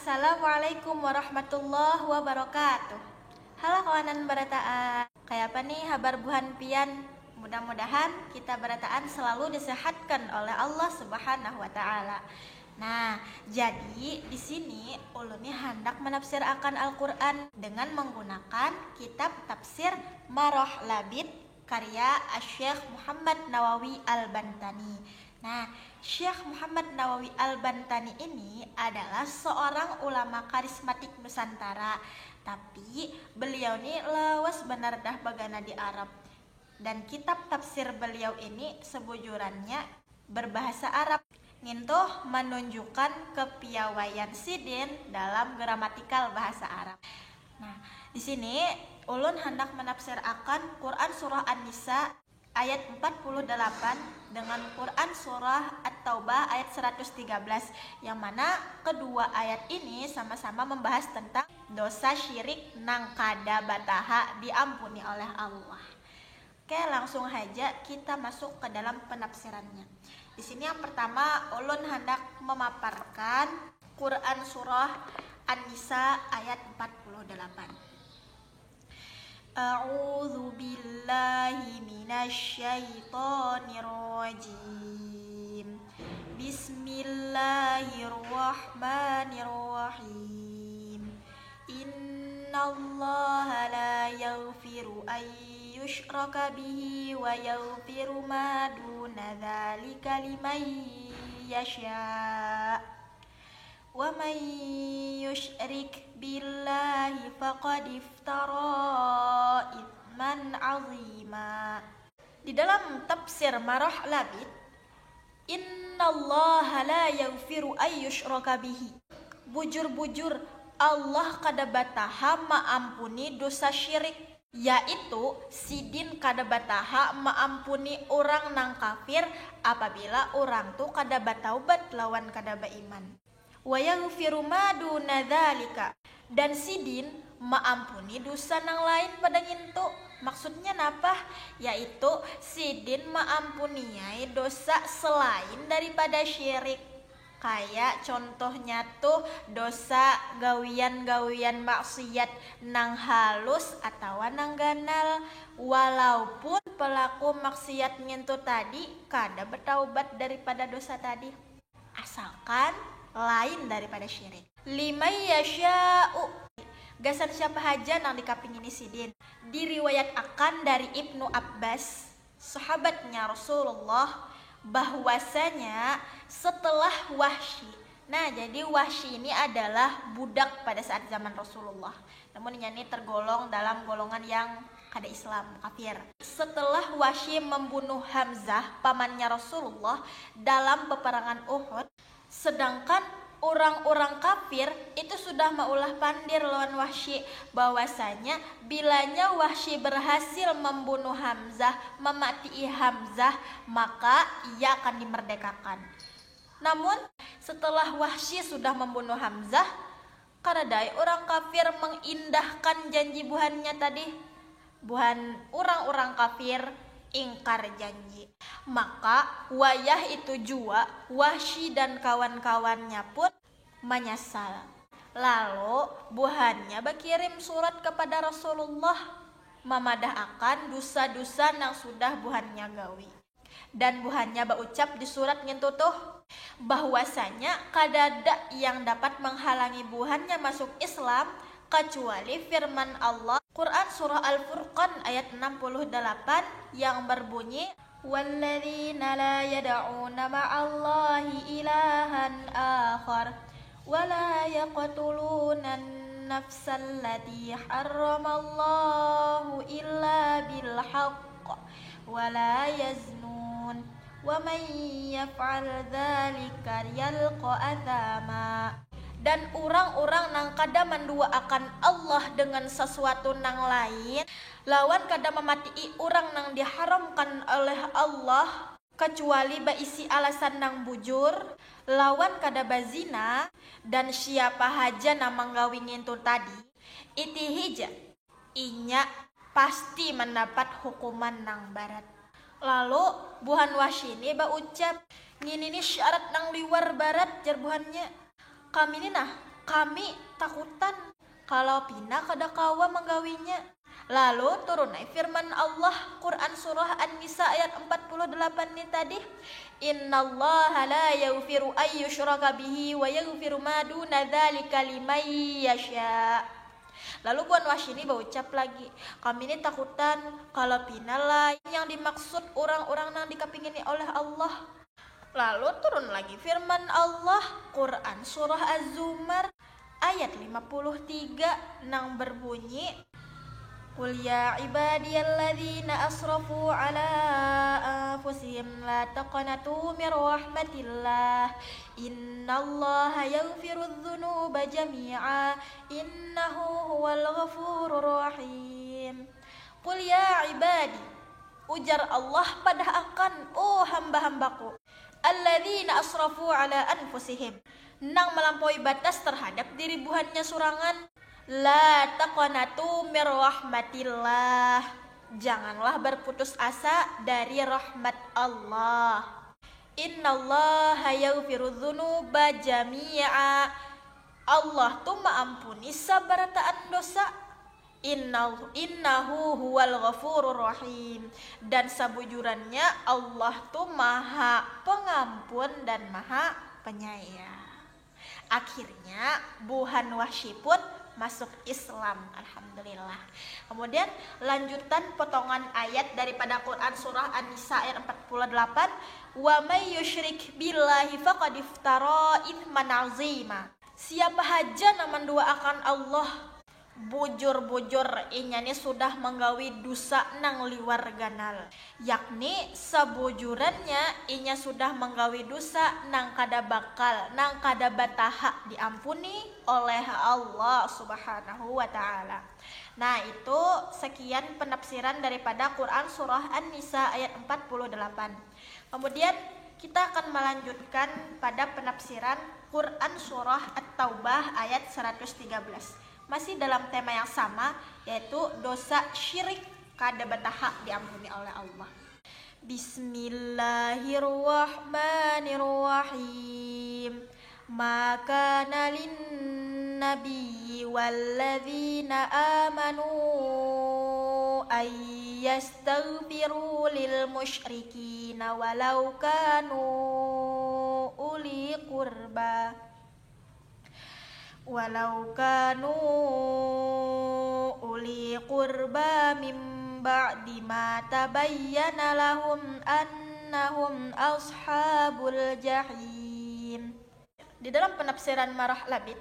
Assalamualaikum warahmatullahi wabarakatuh. Halo kawanan barataan, kayak apa nih kabar buhan pian? Mudah-mudahan kita barataan selalu disehatkan oleh Allah Subhanahu wa taala. Nah, jadi di sini ulun hendak menafsir akan Al-Qur'an dengan menggunakan kitab tafsir Marah Labid karya Syekh Muhammad Nawawi Al-Bantani. Nah, Syekh Muhammad Nawawi Al-Bantani ini adalah seorang ulama karismatik Nusantara. Tapi beliau ini lewas benar dah bagana di Arab. Dan kitab tafsir beliau ini sebujurannya berbahasa Arab. Ngintuh menunjukkan kepiawaian sidin dalam gramatikal bahasa Arab. Nah, di sini ulun hendak menafsir akan Quran surah An-Nisa ayat 48 dengan Quran surah At-Taubah ayat 113, yang mana kedua ayat ini sama-sama membahas tentang dosa syirik nang kada bataha diampuni oleh Allah. Oke, langsung aja kita masuk ke dalam penafsirannya. Di sini yang pertama ulun hendak memaparkan Quran surah An-Nisa ayat 48. A'udzu billahi minasy syaithanir rajim. Bismillahirrahmanirrahim. Innallaha la yaghfiru an yushraka bihi wa yaghfiru ma duna dzalika liman yasha. Wa man yusyrik billahi faqad iftara itsman azima. Di dalam tafsir Marah Labid, innallaha la yaghfiru ay yushraka bihi. Bujur-bujur Allah kada bataha maampuni dosa syirik, yaitu sidin kada bataha maampuni orang nang kafir apabila orang tu kada bataubat lawan kada baiman. Wa yaghfiru ma duna dzalika, dan sidin maampuni dosa nang lain pada ngintu. Maksudnya napa? Yaitu sidin maampuniai dosa selain daripada syirik. Kayak contohnya tuh dosa gawian-gawian maksiat nang halus atau nang ganal, walaupun pelaku maksiat ngintu tadi kada bertaubat daripada dosa tadi, asalkan lain daripada syirik. Limay yasha'u, gasan siapa haja nang dikaping ini sidin. Diriwayat akan dari Ibnu Abbas, sahabatnya Rasulullah, bahwasanya setelah Wahsy. Nah, jadi Wahsy ini adalah budak pada saat zaman Rasulullah. Namun ini tergolong dalam golongan yang kada Islam, kafir. Setelah Wahsy membunuh Hamzah, pamannya Rasulullah, dalam peperangan Uhud, sedangkan orang-orang kafir itu sudah maulah pandir lawan Wahsy bahwasanya bilanya Wahsy berhasil membunuh Hamzah, mematii Hamzah, maka ia akan dimerdekakan. Namun setelah Wahsy sudah membunuh Hamzah, karadai orang kafir mengindahkan janji buhannya tadi. Buhan orang-orang kafir ingkar janji. Maka wayah itu jua Wahsy dan kawan-kawannya pun menyesal. Lalu buhannya berkirim surat kepada Rasulullah memadah akan dosa-dosa yang sudah buhannya gawi. Dan buhannya berucap di surat ngentutuh bahwasanya kadada yang dapat menghalangi buhannya masuk Islam kecuali firman Allah Quran surah Al-Furqan ayat 68 yang berbunyi walladzina la yad'una ma'allahi ilahan akhar wa la yaqtuluna an-nafsal lati harramallahu illa bil haqq wa la yaznun wa man yaf'al dzalika yalqa athama. Dan orang-orang nang kada menduaakan Allah dengan sesuatu nang lain, lawan kada mematii orang nang diharamkan oleh Allah kecuali baisi alasan nang bujur, lawan kada bazina, dan siapa haja nang manggawingin tu tadi, iti hija inya pasti mendapat hukuman nang barat. Lalu buhan Wahsy ini baucap ngini syarat nang liwar barat jar buhannya. Kami ini nah kami takutan kalau pina kada kawa menggawinya. Lalu turun firman Allah Quran surah An-Nisa ayat 48 ni tadi, innallaha la yaghfiru ay yushraka bihi wa yaghfiru ma duna dzalika liman yasha. Lalu Puan Wasyini berucap lagi, kami ini takutan kalau pina lain yang dimaksud orang-orang yang dikepingini oleh Allah. Lalu turun lagi firman Allah Quran surah Az-Zumar ayat 53 nang berbunyi, Qul ya ibadiyalladzina asrafu ala anfusihim la taqnatu mir rahmatillah innallaha yaghfirudz dzunuba jami'a innahu huwal ghafurur rahim. Qul ya ibadi, ujar Allah pada akan hamba-hambaku, alladzina asrafu ala anfusihim, nang melampaui batas terhadap diri buhannya surangan, la taqnatu mir rahmatillah, janganlah berputus asa dari rahmat Allah. Innallaha yaghfirudz dzunuba jami'a, Allah tuh maampuni sabarataan dosa. Innahu huwal ghafurur rahim, dan sabujurannya Allah tuh maha pengampun dan maha penyayang. Akhirnya Buhan Wahsy pun masuk Islam, alhamdulillah. Kemudian lanjutan potongan ayat daripada Quran surah An-Nisa ayat 48, wa may yusyrik billahi faqad iftara itsman azima. Siapa haja yang menduakan Allah bujur-bujur inyani sudah menggawi dosa nang liwar ganal, yakni sabujurannya inya sudah menggawi dosa nang kada bakal nang kada bataha diampuni oleh Allah subhanahu wa ta'ala. Nah, itu sekian penafsiran daripada Quran surah An-Nisa ayat 48. Kemudian kita akan melanjutkan pada penafsiran Quran surah At-Taubah ayat 113. Masih dalam tema yang sama, yaitu dosa syirik kada bataha diampuni oleh Allah. Bismillahirrahmanirrahim. Maka nalin nabi walladzina amanu ayyastaghfiru lil musyrikin walau kanu uli qurba min ba'di ma tabayyana lahum annahum ashabul jahim. Di dalam penafsiran Marah Labid,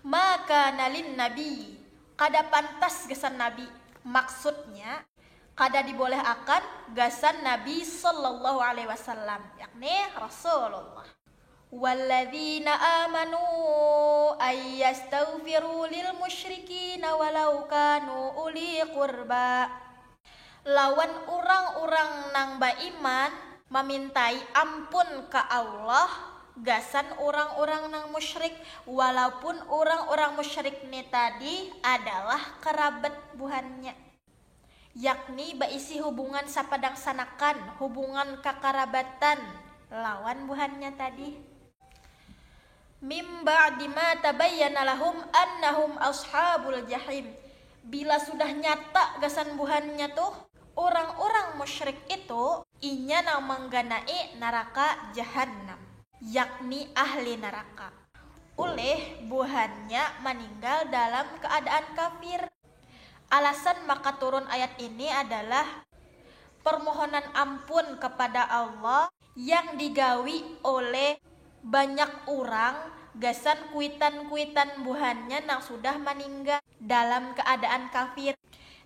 maka nalin nabi, kada pantas gasan nabi, maksudnya kada diboleh akan gasan Nabi sallallahu alaihi wasallam, yakni Rasulullah. Walladzina amanu ayyastaghfiru lil musyrikin walau kanu uli qurba. Lawan orang-orang nang baiman memintai ampun ka Allah gasan orang-orang nang musyrik, walaupun orang-orang musyrik ni tadi adalah kerabat buhannya, yakni baisi hubungan sapadang sanakan, hubungan kekerabatan lawan buhannya tadi. Mim ba'di ma tabayyana lahum annahum ashabul jahim. Bila sudah nyata gasan buhannya tuh orang-orang musyrik itu inya nang mengganai neraka jahannam, yakni ahli neraka. Oleh buhannya meninggal dalam keadaan kafir. Alasan maka turun ayat ini adalah permohonan ampun kepada Allah yang digawi oleh banyak orang gasan kuitan-kuitan buhannya nang sudah meninggal dalam keadaan kafir.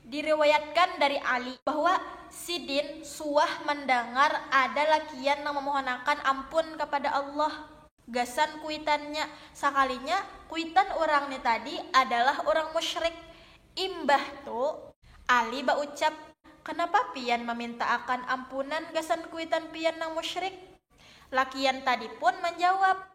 Diriwayatkan dari Ali bahwa Sidin suah mendengar ada lakian yang memohonakan ampun kepada Allah gasan kuitannya, sakalinya kuitan orangnya tadi adalah orang musyrik. Imbah tuh Ali baucap, kenapa pian meminta akan ampunan gasan kuitan pian nang musyrik? Lakian tadi pun menjawab,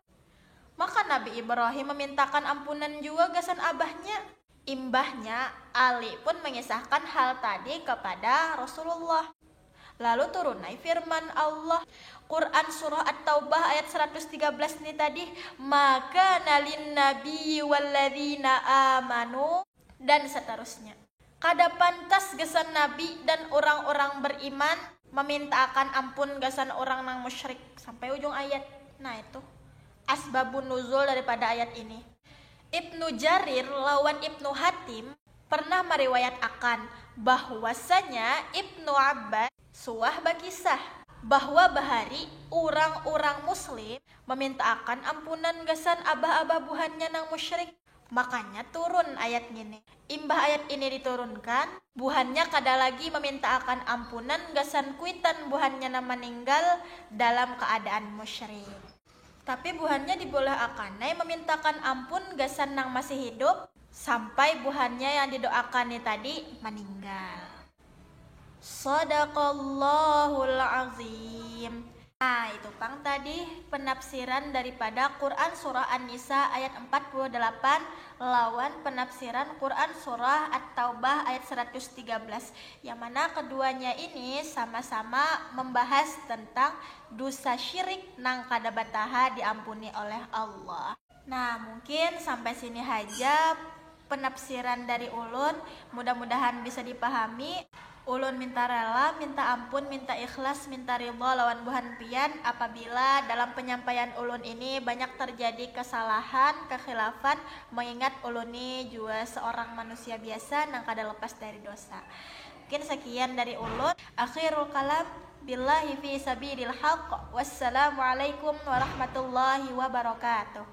maka Nabi Ibrahim memintakan ampunan juga gasan abahnya. Imbahnya Ali pun mengisahkan hal tadi kepada Rasulullah. Lalu turunai firman Allah Quran surah At-Taubah ayat 113 nih tadi, maka nalin nabi walladzina amanu, dan seterusnya. Kada pantas gesan nabi dan orang-orang beriman memintakan ampun gesan orang nang musyrik sampai ujung ayat. Nah itu asbabun nuzul daripada ayat ini. Ibnu Jarir lawan Ibnu Hatim pernah meriwayat akan bahwasanya Ibnu Abbas suah bakisah bahwa bahari orang-orang muslim memintakan ampunan gasan abah-abah buhannya nang musyrik. Makanya turun ayat gini. Imbah ayat ini diturunkan, buhannya kada lagi memintakan ampunan gasan kuitan buhannya na meninggal dalam keadaan musyrik. Tapi buhannya diboleh akanai memintakan ampun gasan nang masih hidup sampai buhannya yang didoakan tadi meninggal. Shadaqallahul azim. Nah itu pang tadi penafsiran daripada Quran surah An-Nisa ayat 48 lawan penafsiran Quran surah At-Taubah ayat 113, yang mana keduanya ini sama-sama membahas tentang dosa syirik nang kada bataha diampuni oleh Allah. Nah mungkin sampai sini aja penafsiran dari ulun, mudah-mudahan bisa dipahami. Ulun minta rela, minta ampun, minta ikhlas, minta ridha lawan buhan pian apabila dalam penyampaian ulun ini banyak terjadi kesalahan, kekhilafan, mengingat ulun ini juga seorang manusia biasa nang kada lepas dari dosa. Mungkin sekian dari ulun. Akhirul kalam, billahi fi sabilil haqq. Wassalamualaikum warahmatullahi wabarakatuh.